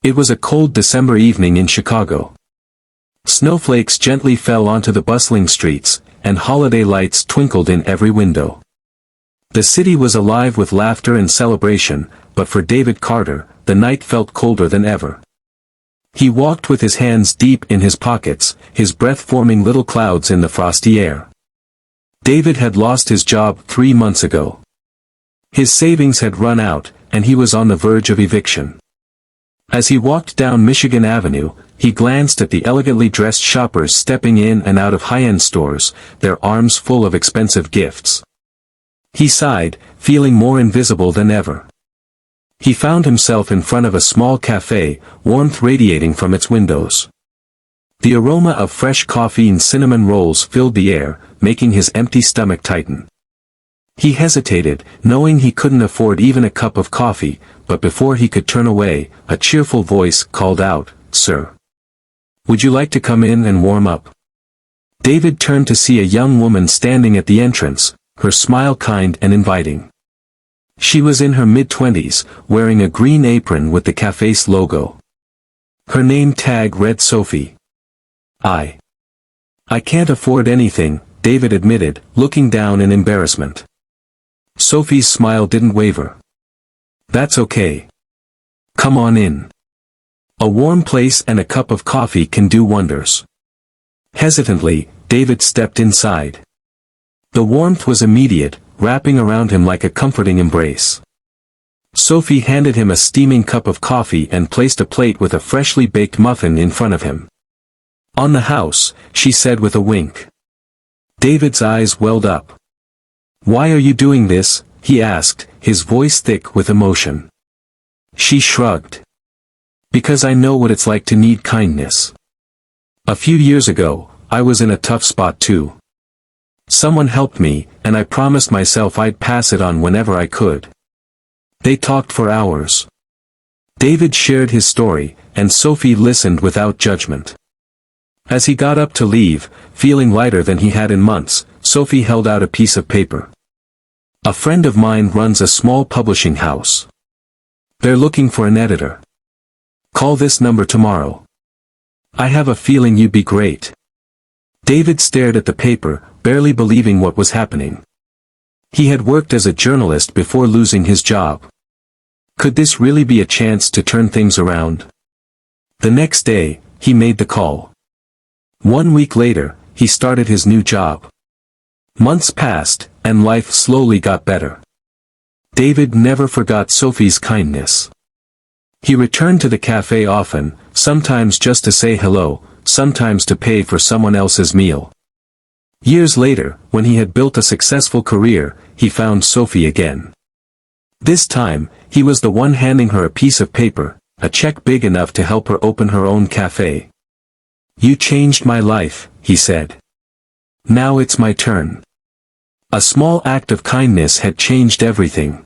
It was a cold December evening in Chicago. Snowflakes gently fell onto the bustling streets, and holiday lights twinkled in every window. The city was alive with laughter and celebration, but for David Carter, the night felt colder than ever. He walked with his hands deep in his pockets, his breath forming little clouds in the frosty air. David had lost his job 3 months ago. His savings had run out, and he was on the verge of eviction. As he walked down Michigan Avenue, he glanced at the elegantly dressed shoppers stepping in and out of high-end stores, their arms full of expensive gifts. He sighed, feeling more invisible than ever. He found himself in front of a small cafe, warmth radiating from its windows. The aroma of fresh coffee and cinnamon rolls filled the air, making his empty stomach tighten. He hesitated, knowing he couldn't afford even a cup of coffee, but before he could turn away, a cheerful voice called out, "Sir, would you like to come in and warm up?" David turned to see a young woman standing at the entrance, her smile kind and inviting. She was in her mid-20s, wearing a green apron with the cafe's logo. Her name tag read Sophie. I can't afford anything," David admitted, looking down in embarrassment. Sophie's smile didn't waver. "That's okay. Come on in. A warm place and a cup of coffee can do wonders." Hesitantly, David stepped inside. The warmth was immediate, wrapping around him like a comforting embrace. Sophie handed him a steaming cup of coffee and placed a plate with a freshly baked muffin in front of him. "On the house," she said with a wink. David's eyes welled up. "Why are you doing this?" he asked, his voice thick with emotion. She shrugged. "Because I know what it's like to need kindness. A few years ago, I was in a tough spot too. Someone helped me, and I promised myself I'd pass it on whenever I could." They talked for hours. David shared his story, and Sophie listened without judgment. As he got up to leave, feeling lighter than he had in months, Sophie held out a piece of paper. "A friend of mine runs a small publishing house. They're looking for an editor. Call this number tomorrow. I have a feeling you'd be great." David stared at the paper, barely believing what was happening. He had worked as a journalist before losing his job. Could this really be a chance to turn things around? The next day, he made the call. 1 week later, he started his new job. Months passed, and life slowly got better. David never forgot Sophie's kindness. He returned to the cafe often, sometimes just to say hello, sometimes to pay for someone else's meal. Years later, when he had built a successful career, he found Sophie again. This time, he was the one handing her a piece of paper, a check big enough to help her open her own cafe. "You changed my life," he said. "Now it's my turn." A small act of kindness had changed everything.